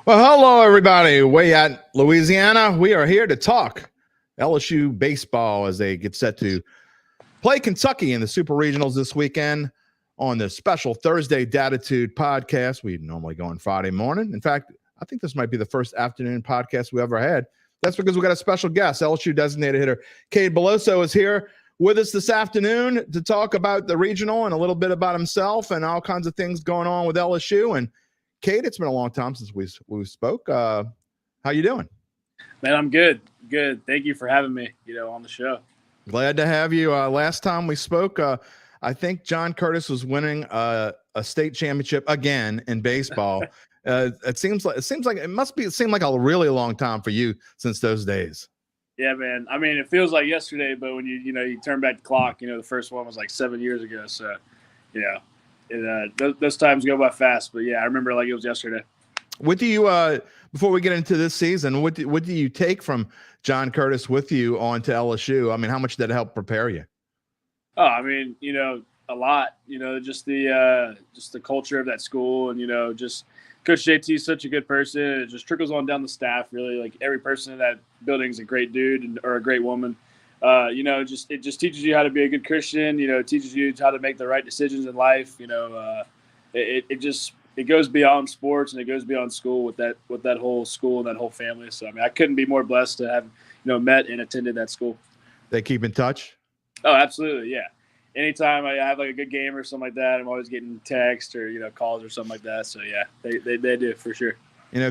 Well, hello, everybody. Way at Louisiana. We are here to talk LSU baseball as they get set to play Kentucky in the Super Regionals this weekend on the special Thursday Dattitude podcast. We normally go on Friday morning. In fact, I think this might be the first afternoon podcast we ever had. That's because we got a special guest. LSU designated hitter Cade Beloso is here with us this afternoon to talk about the regional and a little bit about himself and all kinds of things going on with LSU. And Cade, it's been a long time since we spoke. How you doing? Man, I'm good. Good. Thank you for having me, on the show. Glad to have you. Last time we spoke, I think John Curtis was winning a state championship again in baseball. It seems like it seemed like a really long time for you since those days. Yeah, man. I mean, it feels like yesterday, but when you turn back the clock, the first one was like 7 years ago. So, those times go by fast. But yeah, I remember like it was yesterday. What do you before we get into this season? What do you take from John Curtis with you on to LSU? I mean, how much did it help prepare you? Oh, I mean, a lot. Just the culture of that school, and just Coach JT is such a good person. It just trickles on down the staff. Really, like every person in that building is a great dude or a great woman. It just teaches you how to be a good Christian. It teaches you how to make the right decisions in life. It goes beyond sports and it goes beyond school with that whole school and that whole family. So I mean, I couldn't be more blessed to have met and attended that school. They keep in touch? Oh, absolutely, yeah. Anytime I have like a good game or something like that, I'm always getting texts or calls or something like that. So yeah, they do for sure.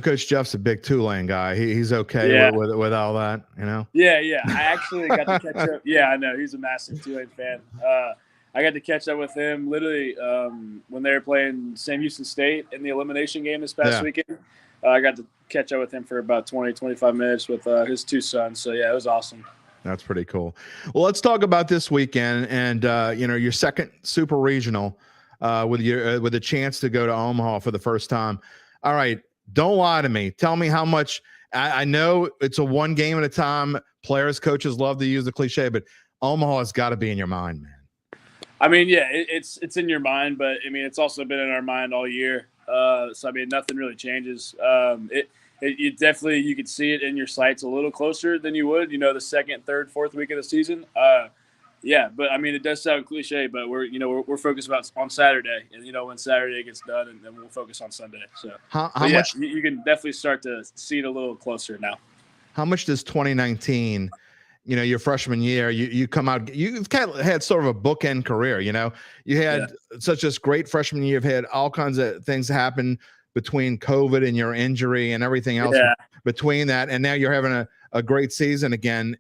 Coach Jeff's a big Tulane guy. He's okay with all that, Yeah. I actually got to catch up. Yeah, I know. He's a massive Tulane fan. I got to catch up with him literally when they were playing Sam Houston State in the elimination game this past weekend. I got to catch up with him for about 20, 25 minutes with his two sons. So, yeah, it was awesome. That's pretty cool. Well, let's talk about this weekend and, your second super regional with a chance to go to Omaha for the first time. All right. Don't lie to me. Tell me how much. I know it's a one game at a time. Players, coaches love to use the cliche, but Omaha has got to be in your mind, man. I mean, yeah, it's in your mind, but I mean, it's also been in our mind all year. So I mean, nothing really changes. It definitely, you could see it in your sights a little closer than you would, the second, third, fourth week of the season. Yeah, but I mean, it does sound cliche, but we're focused on Saturday, and when Saturday gets done, and then we'll focus on Sunday. So how much you can definitely start to see it a little closer now. How much does 2019? Your freshman year, you come out, you've kind of had sort of a bookend career, you had such a great freshman year. You've had all kinds of things happen between COVID and your injury and everything else between that. And now you're having a great season again.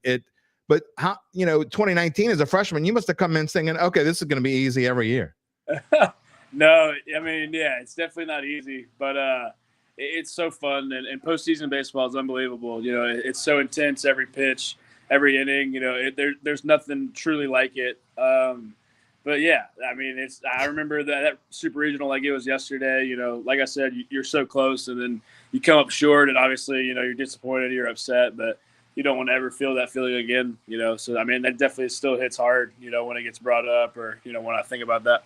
But how, 2019 as a freshman, you must have come in thinking, okay, this is going to be easy every year. No, I mean, yeah, it's definitely not easy, but it's so fun. And postseason baseball is unbelievable. It's so intense every pitch. Every inning, there's nothing truly like it. But yeah, I mean, I remember that super regional like it was yesterday. Like I said, you're so close, and then you come up short, and obviously, you're disappointed, you're upset, but you don't want to ever feel that feeling again. So I mean, that definitely still hits hard. When it gets brought up, or when I think about that.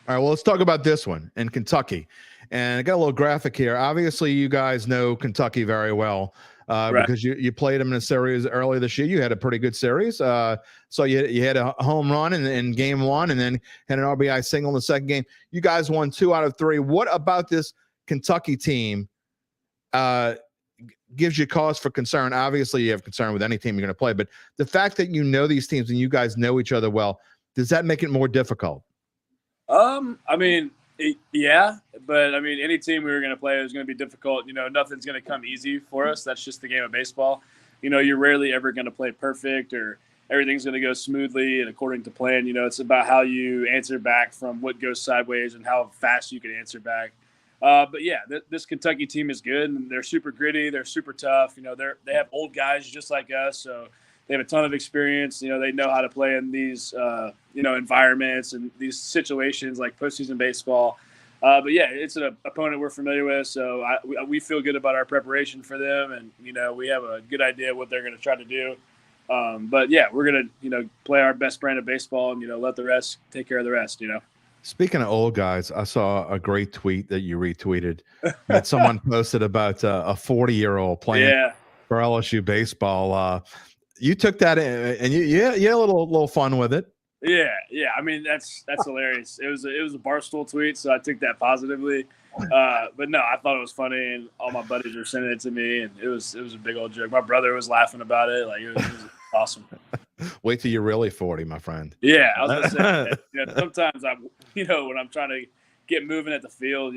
All right, well, let's talk about this one in Kentucky, and I got a little graphic here. Obviously, you guys know Kentucky very well. Right. Because you played them in a series earlier this year. You had a pretty good series. So you had a home run in game one and then had an RBI single in the second game. You guys won 2 out of 3. What about this Kentucky team gives you cause for concern? Obviously, you have concern with any team you're going to play, but the fact that you know these teams and you guys know each other well, does that make it more difficult? I mean, yeah, but I mean, any team we were going to play is going to be difficult. Nothing's going to come easy for us. That's just the game of baseball. You're rarely ever going to play perfect or everything's going to go smoothly and according to plan. It's about how you answer back from what goes sideways and how fast you can answer back. But yeah, this Kentucky team is good, and they're super gritty. They're super tough. They have old guys just like us, so they have a ton of experience. They know how to play in these, environments and these situations like postseason baseball. But yeah, it's an opponent we're familiar with, so we feel good about our preparation for them, and we have a good idea what they're going to try to do. But yeah, we're going to play our best brand of baseball and let the rest take care of the rest. Speaking of old guys, I saw a great tweet that you retweeted that someone posted about a 40-year-old playing Yeah. for LSU baseball. You took that and you had a little fun with it. Yeah, yeah. I mean, that's hilarious. It was a Barstool tweet, so I took that positively. But no, I thought it was funny, and all my buddies were sending it to me, and it was a big old joke. My brother was laughing about it. Like it was awesome. Wait till you're really 40, my friend. Yeah, I was gonna say. Sometimes when I'm trying to get moving at the field,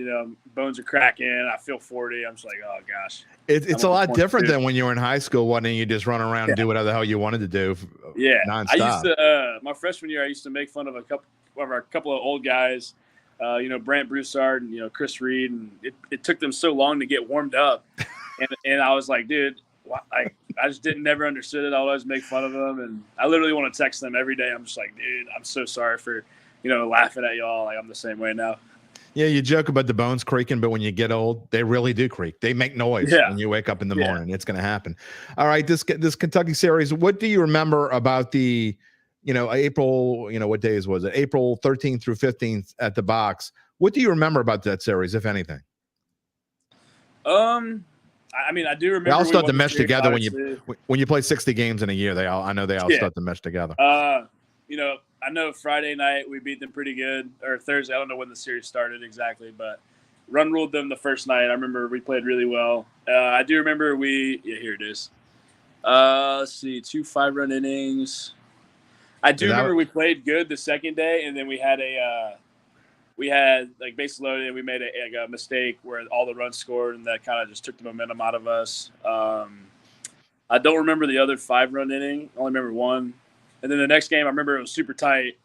bones are cracking. I feel 40. I'm just like, oh gosh. It's a lot different than when you were in high school, wasn't it? You just run around and do whatever the hell you wanted to do. Yeah, nonstop. I used to. My freshman year, I used to make fun of a couple of old guys. Brant Broussard and Chris Reed, and it took them so long to get warmed up, and I was like, dude. I just never understood it. I always make fun of them, and I literally want to text them every day. I'm just like, dude, I'm so sorry for, laughing at y'all. Like I'm the same way now. Yeah, you joke about the bones creaking, but when you get old, they really do creak. They make noise when you wake up in the morning. It's going to happen. All right, this Kentucky series. What do you remember about the, April? What days was it? April 13th through 15th at the box. What do you remember about that series, if anything? I mean, I do remember. They all start to mesh together when you play 60 games in a year. I know they all start to mesh together. I know Friday night we beat them pretty good, or Thursday. I don't know when the series started exactly, but run ruled them the first night. I remember we played really well. I do remember here it is. Let's see, 2 5-run innings. I do remember we played good the second day, and then we had like base loaded, and we made a mistake where all the runs scored, and that kind of just took the momentum out of us. I don't remember the other 5-run inning. I only remember one. And then the next game, I remember it was super tight.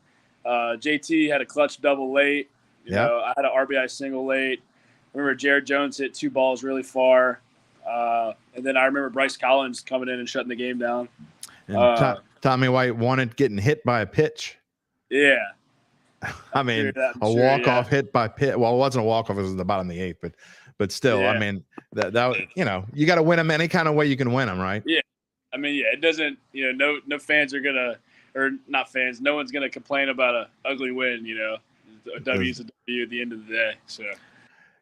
JT had a clutch double late. I had an RBI single late. I remember Jared Jones hit 2 balls really far. And then I remember Bryce Collins coming in and shutting the game down. And Tommy White wanted getting hit by a pitch. Yeah. I mean, a walk-off hit by pitch. Well, it wasn't a walk-off. It was in the bottom of the 8th. But still, I mean, that you got to win them any kind of way you can win them, right? Yeah. I mean, it doesn't, no fans are going to, or not fans, no one's going to complain about an ugly win, A W is a W at the end of the day. So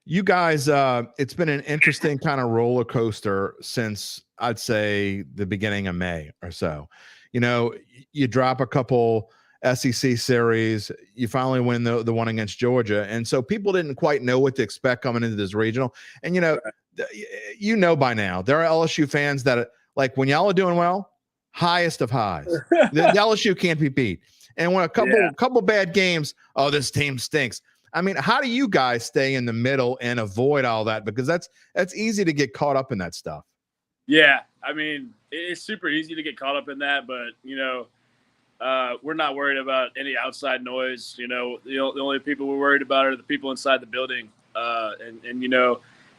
you guys, it's been an interesting kind of roller coaster since I'd say the beginning of May or so. You drop a couple SEC series, you finally win the one against Georgia. And so people didn't quite know what to expect coming into this regional. And, by now, there are LSU fans that like when y'all are doing well, highest of highs. the LSU can't be beat. And when a couple bad games, oh, this team stinks. I mean, how do you guys stay in the middle and avoid all that? Because that's easy to get caught up in that stuff. Yeah, I mean, it's super easy to get caught up in that, but we're not worried about any outside noise. The only people we're worried about are the people inside the building. And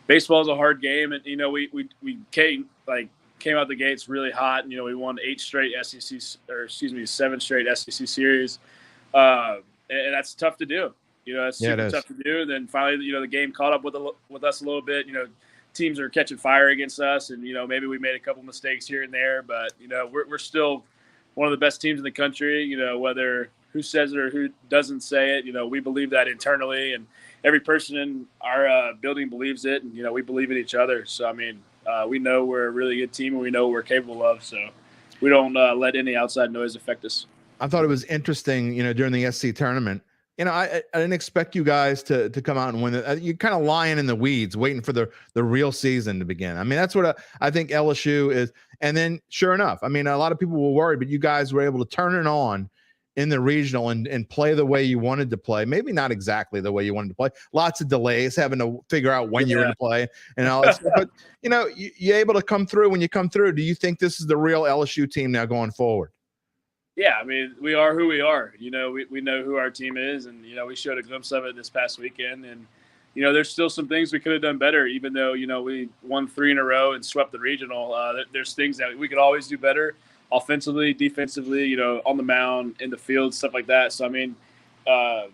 baseball is a hard game, and we came out the gates really hot. And, we won 7 straight SEC series. And that's tough to do. That's super tough to do. And then finally, the game caught up with us a little bit. Teams are catching fire against us, and, maybe we made a couple mistakes here and there, but, we're still one of the best teams in the country, whether who says it or who doesn't say it. We believe that internally, and every person in our building believes it, and, we believe in each other. So, I mean, we know we're a really good team, and we know what we're capable of. So we don't let any outside noise affect us. I thought it was interesting, during the SC tournament, I didn't expect you guys to come out and win it. You're kind of lying in the weeds, waiting for the real season to begin. I mean, that's what I think LSU is. And then sure enough, I mean, a lot of people were worried, but you guys were able to turn it on in the regional and play the way you wanted to play. Maybe not exactly the way you wanted to play. Lots of delays, having to figure out when you're going to play and all that stuff. But, you're able to come through. When you come through, do you think this is the real LSU team now going forward? Yeah, I mean, we are who we are. We know who our team is, and, we showed a glimpse of it this past weekend. And, there's still some things we could have done better, even though, we won 3 in a row and swept the regional. There's things that we could always do better offensively, defensively, on the mound, in the field, stuff like that. So, I mean,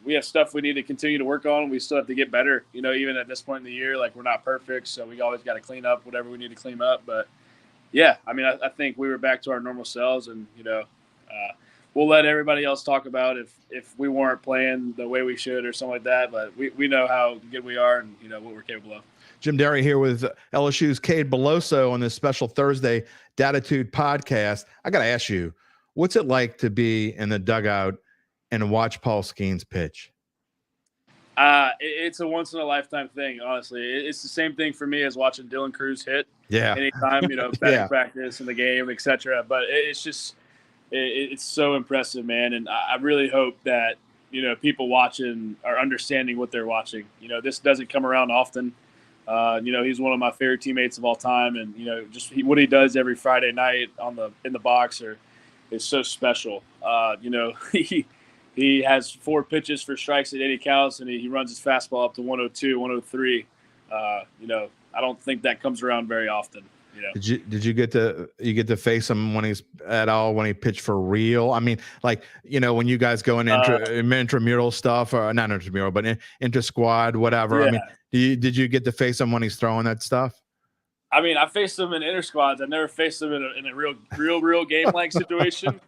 we have stuff we need to continue to work on. We still have to get better, even at this point in the year. Like, we're not perfect, so we always got to clean up whatever we need to clean up. But, yeah, I mean, I think we were back to our normal selves, and, we'll let everybody else talk about if we weren't playing the way we should or something like that. But we know how good we are and, what we're capable of. Jim Derry here with LSU's Cade Beloso on this special Thursday Dattitude podcast. I got to ask you, what's it like to be in the dugout and watch Paul Skeens pitch? It's a once in a lifetime thing, honestly. It's the same thing for me as watching Dylan Cruz hit. Yeah. Anytime, batting practice in the game, etc. But it's just it's so impressive, man. And I really hope that people watching are understanding what they're watching. This doesn't come around often. He's one of my favorite teammates of all time, and what he does every Friday night in the box is so special. He has 4 pitches for strikes at 80 counts, and he runs his fastball up to 102, 103. I don't think that comes around very often. Did you get to face him when he pitched for real? I mean, when you guys go in intramural stuff, or not intramural, but inter squad, whatever. Yeah. I mean, did you get to face him when he's throwing that stuff? I mean, I faced him in inter squads. I never faced him in a real game like situation.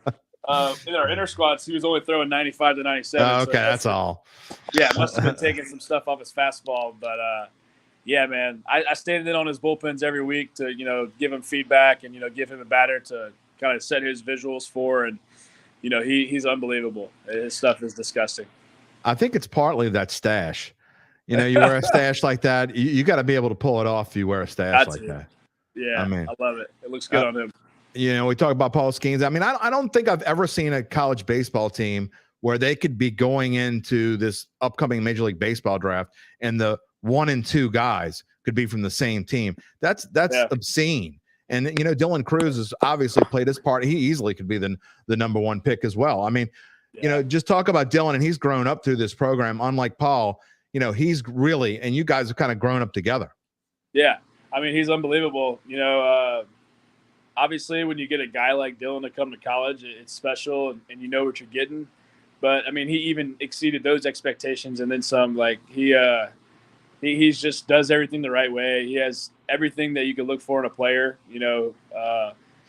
In our inter squads, he was only throwing 95 to 97. Okay, so that's all. Yeah, must have been taking some stuff off his fastball, but yeah, man, I stand in on his bullpens every week to give him feedback and give him a batter to kind of set his visuals for, and he's unbelievable. His stuff is disgusting. I think it's partly that stash. You wear a stash like that, you got to be able to pull it off if you wear a stash like that. Yeah, I love it. It looks good on him. We talk about Paul Skeens. I mean, I don't think I've ever seen a college baseball team where they could be going into this upcoming Major League Baseball draft and the 1 and 2 guys could be from the same team. That's obscene. And Dylan Cruz has obviously played his part. He easily could be the number 1 pick as well. I mean, just talk about Dylan, and he's grown up through this program. Unlike Paul, he's really, and you guys have kind of grown up together. Yeah, I mean, he's unbelievable. Obviously, when you get a guy like Dylan to come to college, it's special, and you know what you're getting. But I mean, he even exceeded those expectations and then some. Like he's just does everything the right way. He has everything that you could look for in a player.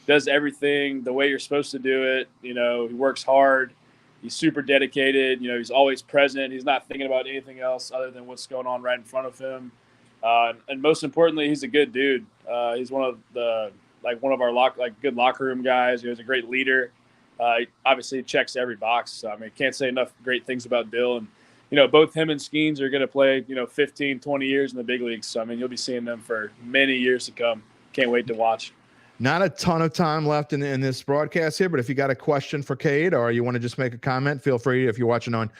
Does everything the way you're supposed to do it. He works hard. He's super dedicated. He's always present. He's not thinking about anything else other than what's going on right in front of him. And most importantly, he's a good dude. He's one of our good locker room guys. He's a great leader. He obviously checks every box. So, I mean, can't say enough great things about Bill. And, both him and Skeens are going to play, 15, 20 years in the big leagues. So, I mean, you'll be seeing them for many years to come. Can't wait to watch. Not a ton of time left in this broadcast here, but if you got a question for Cade or you want to just make a comment, feel free, if you're watching on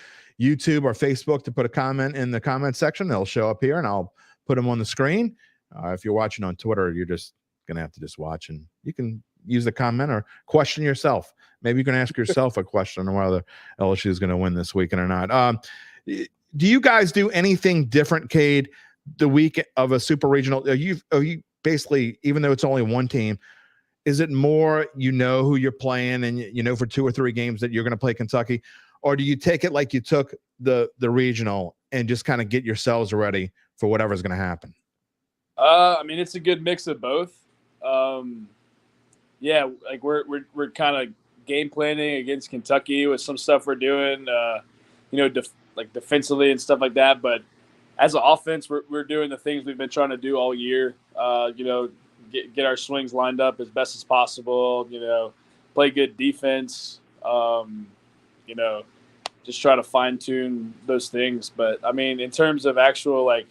YouTube or Facebook, to put a comment in the comment section. They'll show up here, and I'll put them on the screen. If you're watching on Twitter, you're just going to have to just watch, and you can use the comment or question yourself. Maybe you can ask yourself a question on whether LSU is going to win this weekend or not. Do you guys do anything different, Cade, the week of a super regional? Are you basically, even though it's only 1 team, is it more who you're playing and for 2 or 3 games that you're going to play Kentucky? Or do you take it like you took the regional and just kind of get yourselves ready for whatever's going to happen? I mean, it's a good mix of both. Yeah, like we're kind of game planning against Kentucky with some stuff we're doing, defensively and stuff like that. But as an offense, we're doing the things we've been trying to do all year. Get our swings lined up as best as possible. Play good defense. Just try to fine tune those things. But I mean, in terms of actual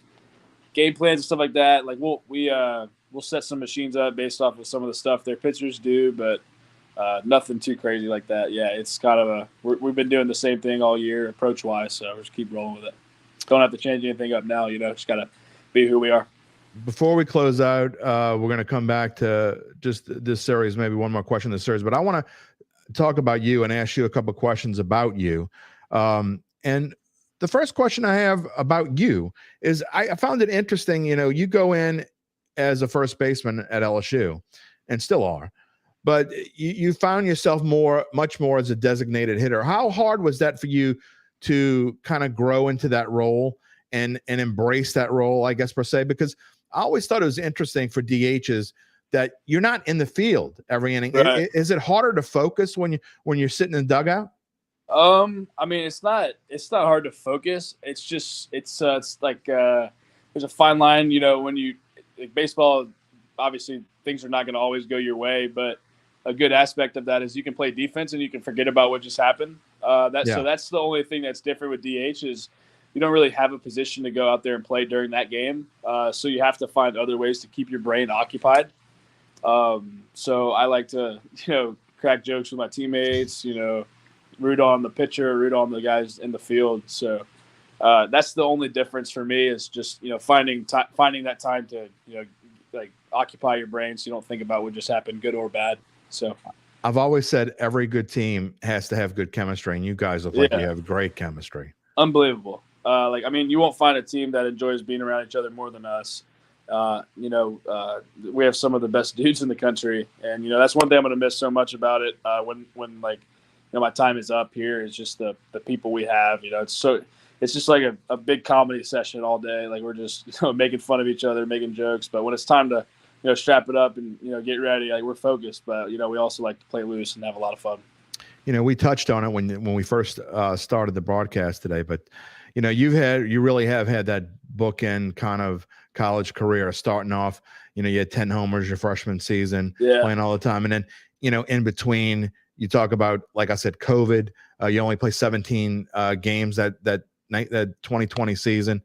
game plans and stuff like that, we'll set some machines up based off of some of the stuff their pitchers do, but nothing too crazy like that. Yeah, it's kind of we've been doing the same thing all year approach wise, so we'll just keep rolling with it. Don't have to change anything up now. Just gotta be who we are. Before we close out, we're going to come back to just this series, maybe one more question in the series, but I want to talk about you and ask you a couple of questions about you. And the first question I have about you is I found it interesting. You go in as a first baseman at LSU and still are, but you found yourself much more as a designated hitter. How hard was that for you to kind of grow into that role and embrace that role, I guess, per se? Because I always thought it was interesting for DHs that you're not in the field every inning. Right. Is it harder to focus when you're sitting in the dugout? I mean, it's not hard to focus. It's like there's a fine line, when you like baseball. Obviously, things are not going to always go your way, but a good aspect of that is you can play defense and you can forget about what just happened. So that's the only thing that's different with DH is you don't really have a position to go out there and play during that game. So you have to find other ways to keep your brain occupied. So I like to, crack jokes with my teammates, root on the pitcher, root on the guys in the field. So that's the only difference for me is just, finding that time to, like occupy your brain so you don't think about what just happened, good or bad. So I've always said every good team has to have good chemistry, and you guys look like you have great chemistry. Unbelievable. You won't find a team that enjoys being around each other more than us. We have some of the best dudes in the country, and that's one thing I'm going to miss so much about it. When my time is up here, is just the people we have. It's just like a big comedy session all day. Like we're just making fun of each other, making jokes. But when it's time to strap it up and get ready, like we're focused. But we also like to play loose and have a lot of fun. We touched on it when we first started the broadcast today, but you really have had that bookend kind of college career, starting off. You had 10 homers your freshman season, playing all the time, and then in between, you talk about, like I said, COVID. You only play 17 games that 2020 season,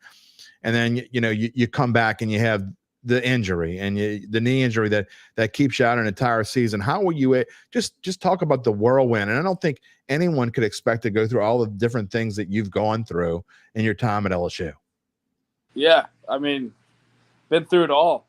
and then you come back and you have the injury and the knee injury that keeps you out an entire season. How were you just talk about the whirlwind? And I don't think anyone could expect to go through all the different things that you've gone through in your time at LSU. Yeah, been through it all.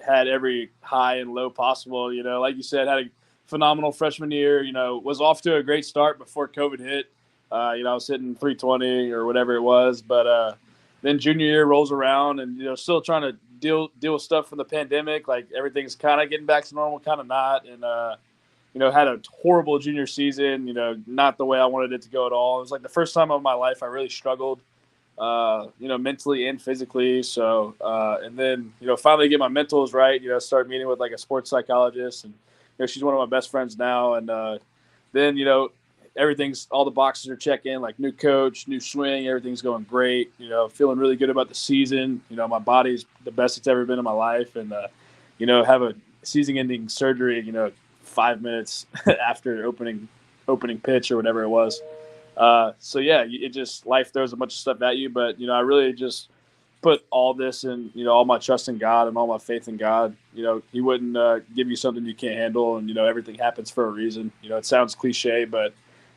Had every high and low possible. Like you said, had a phenomenal freshman year. Was off to a great start before COVID hit. I was hitting 320 or whatever it was, but then junior year rolls around, and still trying to deal with stuff from the pandemic. Like everything's kind of getting back to normal, kind of not, and had a horrible junior season. Not the way I wanted it to go at all. It was like the first time of my life I really struggled, mentally and physically. So, and then finally get my mentals right. Start meeting with like a sports psychologist, and she's one of my best friends now, and then all the boxes are checking, like new coach, new swing, everything's going great. Feeling really good about the season. My body's the best it's ever been in my life, and have a season-ending surgery. 5 minutes after opening pitch or whatever it was. So yeah, it just life throws a bunch of stuff at you, but I really just put all this in, all my trust in God and all my faith in God. He wouldn't give you something you can't handle, and everything happens for a reason. It sounds cliche, but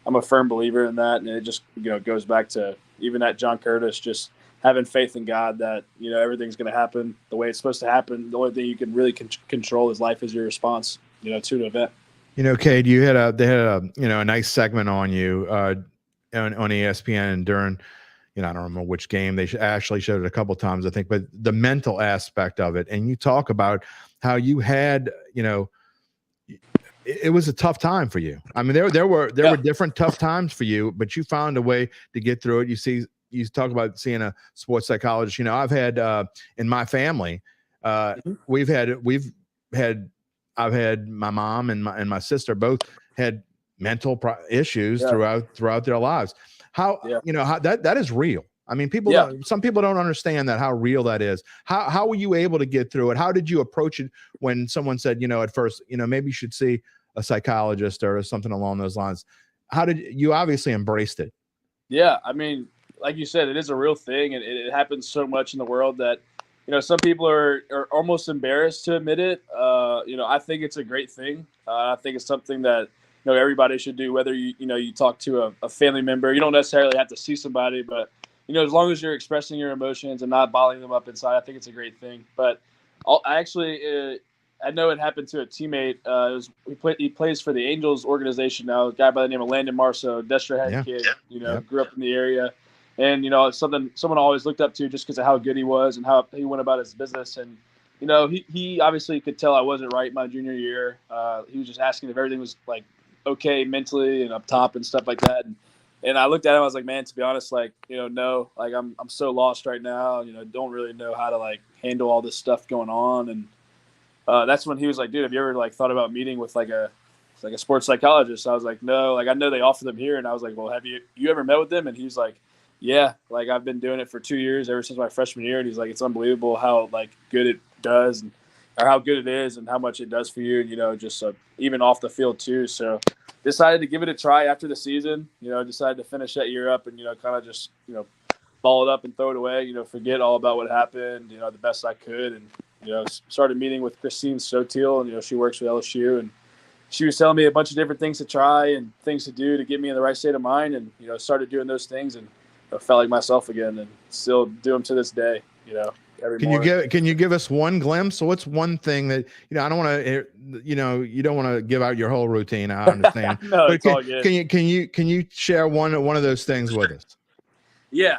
I'm a firm believer in that, and it just goes back to even that John Curtis, just having faith in God that everything's going to happen the way it's supposed to happen. The only thing you can really control is life is your response, to an event. Cade, they had a nice segment on you on ESPN, and during I don't remember which game they actually showed it a couple of times, I think, but the mental aspect of it, and you talk about how you had it was a tough time for you. There were different tough times for you, but you found a way to get through it. You talk about seeing a sports psychologist. I've had in my family, I've had my mom and my sister both had mental issues throughout their lives. How that is real. Some people don't understand that, how real that is. How were you able to get through it? How did you approach it when someone said, at first, maybe you should see a psychologist or something along those lines? How did you obviously embraced it? Yeah. Like you said, it is a real thing, and it happens so much in the world that, some people are almost embarrassed to admit it. I think it's a great thing. I think it's something that, everybody should do, whether you talk to a family member. You don't necessarily have to see somebody, but, as long as you're expressing your emotions and not bottling them up inside, I think it's a great thing. But I know it happened to a teammate. He plays for the Angels organization now, a guy by the name of Landon Marceau, Destra Head kid, grew up in the area. And, it's something someone always looked up to just because of how good he was and how he went about his business. And, he obviously could tell I wasn't right my junior year. He was just asking if everything was, like, okay mentally and up top and stuff like that. And, And I looked at him. I was like, man, to be honest, like, no, like I'm so lost right now. Don't really know how to like handle all this stuff going on. And that's when he was like, dude, have you ever like thought about meeting with like a sports psychologist? I was like, no, like I know they offer them here. And I was like, well, have you ever met with them? And he was like, yeah, like I've been doing it for 2 years ever since my freshman year. And he's like, it's unbelievable how like good it does or how good it is and how much it does for you. And, just even off the field too. So decided to give it a try after the season, decided to finish that year up and, kind of just, ball it up and throw it away, forget all about what happened, the best I could. And, started meeting with Christine Sotil and, she works with LSU and she was telling me a bunch of different things to try and things to do to get me in the right state of mind. And, started doing those things and felt like myself again and still do them to this day, every morning. Can you give us one glimpse? So what's one thing that, I don't want to, you don't want to give out your whole routine. I understand. No, but it's all good. Can you share one of those things with us? Yeah.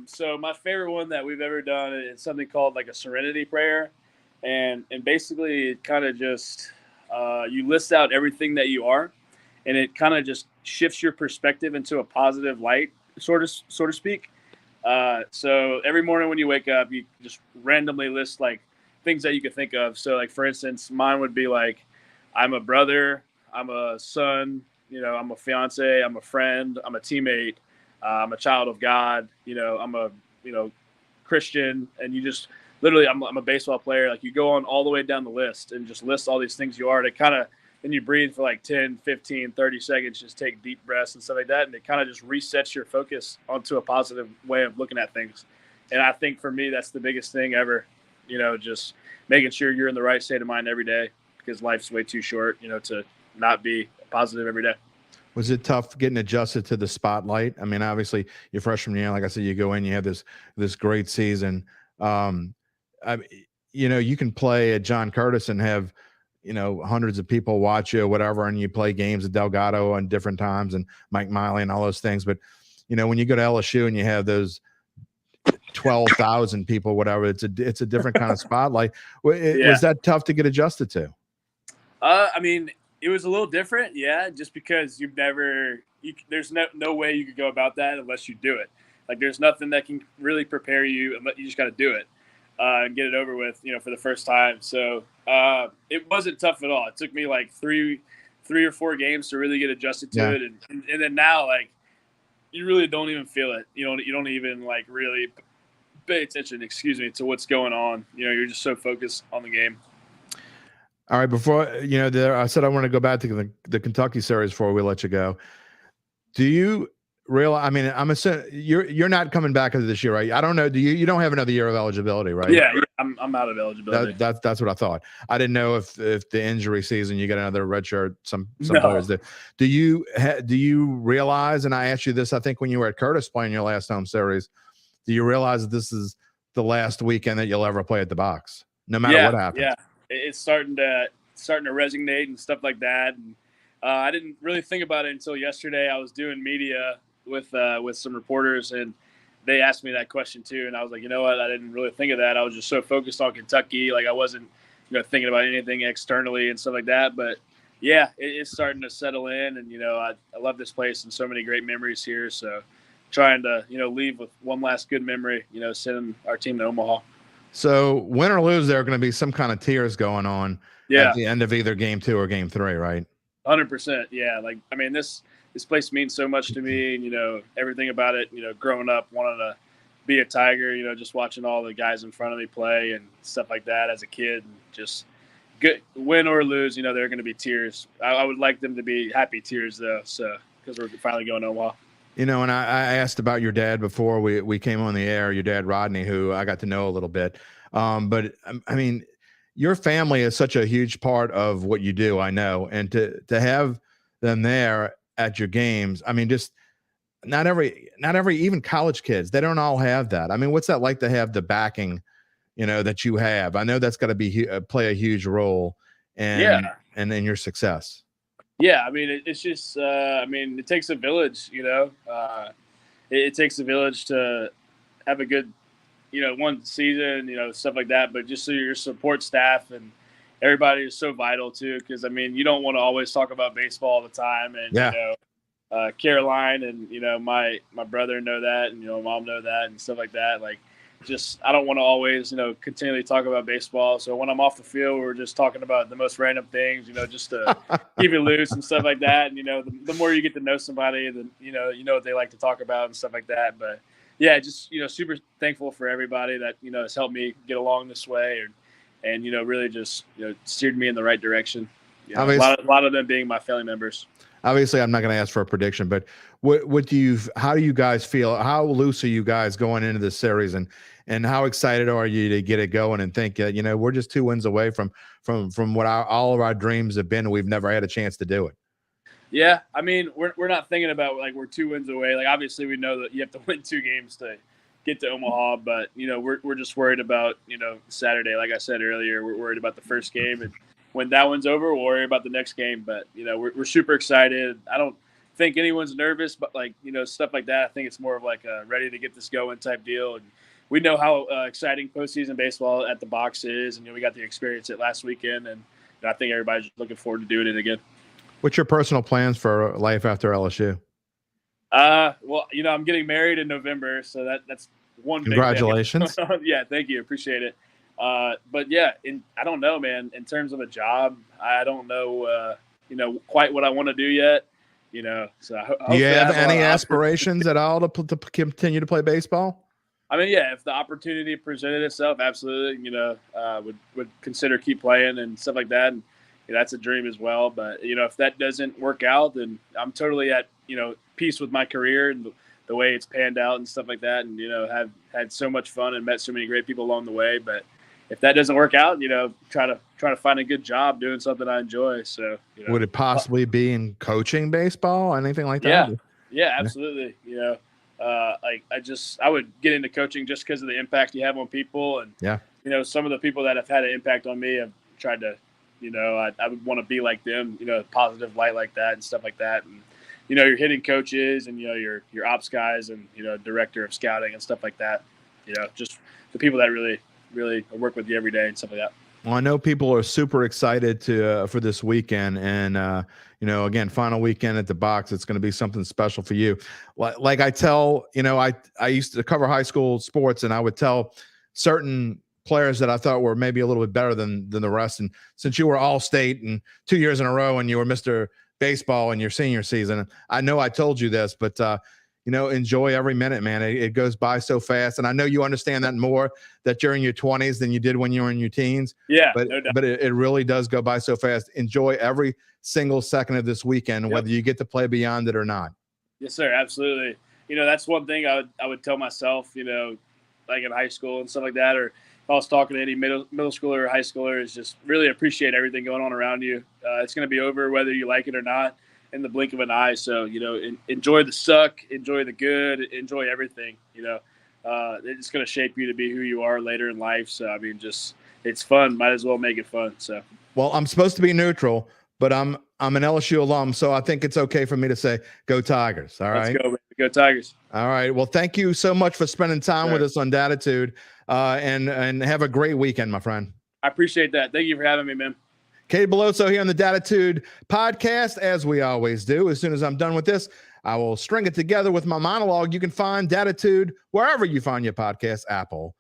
So my favorite one that we've ever done is something called like a serenity prayer. And basically it kind of just, you list out everything that you are and it kind of just shifts your perspective into a positive light, so to speak. So every morning when you wake up, you just randomly list like things that you could think of. So like, for instance, mine would be like, I'm a brother, I'm a son, I'm a fiance, I'm a friend, I'm a teammate, I'm a child of God, I'm a, Christian. And you just literally, I'm a baseball player. Like you go on all the way down the list and just list all these things you are to kind of, and you breathe for like 10, 15, 30 seconds, just take deep breaths and stuff like that. And it kind of just resets your focus onto a positive way of looking at things. And I think for me, that's the biggest thing ever, just making sure you're in the right state of mind every day because life's way too short, to not be positive every day. Was it tough getting adjusted to the spotlight? I mean, obviously your freshman year, like I said, you go in, you have this great season. You can play at John Curtis and have, hundreds of people watch you or whatever, and you play games at Delgado on different times and Mike Miley and all those things. But, when you go to LSU and you have those 12,000 people, whatever, it's a different kind of spotlight. Was that tough to get adjusted to? I mean, it was a little different. Yeah. Just because there's no way you could go about that unless you do it. Like there's nothing that can really prepare you. You just got to do it. And get it over with, for the first time. So it wasn't tough at all. It took me like three or four games to really get adjusted to it, and then now like you really don't even feel it. You don't even like really pay attention. To what's going on. You're just so focused on the game. All right, before I said I want to go back to the Kentucky series before we let you go. Do you realize? I mean, I'm assuming you're not coming back into this year, right? I don't know. Do you don't have another year of eligibility, right? Yeah, I'm out of eligibility. That's what I thought. I didn't know if the injury season you get another red shirt. Some No. players do. Do you realize? And I asked you this, I think, when you were at Curtis playing your last home series. Do you realize that this is the last weekend that you'll ever play at the box, no matter what happens? Yeah, it's starting to resonate and stuff like that. And I didn't really think about it until yesterday. I was doing media with some reporters, and they asked me that question too. And I was like, you know what? I didn't really think of that. I was just so focused on Kentucky. Like I wasn't, thinking about anything externally and stuff like that. But yeah, it's starting to settle in. And, I love this place and so many great memories here. So trying to, leave with one last good memory, sending our team to Omaha. So win or lose, there are going to be some kind of tears going on at the end of either game 2 or game 3, right? 100%. Yeah. Like, I mean, this place means so much to me, and, everything about it, growing up, wanting to be a Tiger, just watching all the guys in front of me play and stuff like that as a kid, and just good, win or lose, there are going to be tears. I would like them to be happy tears though. So, because we're finally going to Omaha. And I asked about your dad before we came on the air, your dad, Rodney, who I got to know a little bit. But I mean, your family is such a huge part of what you do, I know. And to have them there at your games, I mean, just not every, even college kids, they don't all have that. I mean, what's that like to have the backing, that you have? I know that's got to be play a huge role and in your success. Yeah, I mean, it's just, it takes a village, it takes a village to have a good, one season, stuff like that. But just so your support staff and everybody is so vital too, because, you don't want to always talk about baseball all the time. And, Caroline and, my brother know that, and, mom know that and stuff like that. Like, just, I don't want to always, continually talk about baseball. So when I'm off the field, we're just talking about the most random things, just to keep it loose and stuff like that. And, the more you get to know somebody, then, you know what they like to talk about and stuff like that. But yeah, just, super thankful for everybody that, has helped me get along this way and really just, steered me in the right direction. A lot of them being my family members. Obviously, I'm not going to ask for a prediction, but how do you guys feel? How loose are you guys going into this series, and how excited are you to get it going and think, we're just 2 wins away from what all of our dreams have been, and we've never had a chance to do it. Yeah, I mean, we're not thinking about like we're 2 wins away. Like, obviously, we know that you have to win 2 games to get to Omaha, but we're just worried about Saturday. Like I said earlier, we're worried about the first game, and when that one's over, we'll worry about the next game. But we're super excited. I don't think anyone's nervous, but like stuff like that. I think it's more of like a ready to get this going type deal. And we know how exciting postseason baseball at the box is, and we got to experience it last weekend, and I think everybody's just looking forward to doing it again. What's your personal plans for life after LSU? Well, I'm getting married in November, so that's one. Congratulations. Big thing. Yeah, thank you, appreciate it. But yeah, I don't know, man. In terms of a job, I don't know, quite what I want to do yet. So do you have any aspirations at all to continue to play baseball? I mean, yeah, if the opportunity presented itself, absolutely. Would consider keep playing and stuff like that. And that's a dream as well. But if that doesn't work out, then I'm totally at peace with my career and the way it's panned out and stuff like that. And have had so much fun and met so many great people along the way. But if that doesn't work out, try to find a good job doing something I enjoy. So, would it possibly be in coaching baseball, anything like that? Yeah, absolutely. I would get into coaching just because of the impact you have on people, and some of the people that have had an impact on me have tried to, I would want to be like them, positive light like that and stuff like that. And your hitting coaches and your ops guys and director of scouting and stuff like that. Just the people that really work with you every day and stuff like that. Well, I know people are super excited for this weekend, and again, final weekend at the box. It's going to be something special for you. Like I tell, I used to cover high school sports, and I would tell certain players that I thought were maybe a little bit better than the rest. And since you were All-State and 2 years in a row, and you were Mr. Baseball in your senior season, I know I told you this, but enjoy every minute, man. It goes by so fast. And I know you understand that more, that you're in your 20s than you did when you were in your teens. Yeah. But, no doubt. but it really does go by so fast. Enjoy every single second of this weekend, whether you get to play beyond it or not. Yes, sir. Absolutely. That's one thing I would tell myself, like in high school and stuff like that, or if I was talking to any middle schooler or high schooler, is just really appreciate everything going on around you. It's going to be over whether you like it or not in the blink of an eye. So, enjoy the suck, enjoy the good, enjoy everything. It's going to shape you to be who you are later in life. So, I mean, it's fun. Might as well make it fun. So, well, I'm supposed to be neutral, but I'm an LSU alum, so I think it's okay for me to say go Tigers. All right. Let's go. Go Tigers. All right. Well, thank you so much for spending time with us on Dattitude, and have a great weekend, my friend. I appreciate that. Thank you for having me, man. Cade Beloso here on the Dattitude podcast, as we always do. As soon as I'm done with this, I will string it together with my monologue. You can find Dattitude wherever you find your podcast, Apple,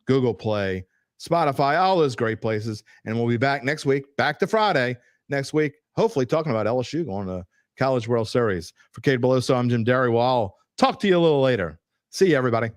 Google Play, Spotify, all those great places. And we'll be back next week, back to Friday next week, hopefully talking about LSU going to College World Series. For Cade Beloso, I'm Jim Derry. Well, I'll talk to you a little later. See you, everybody.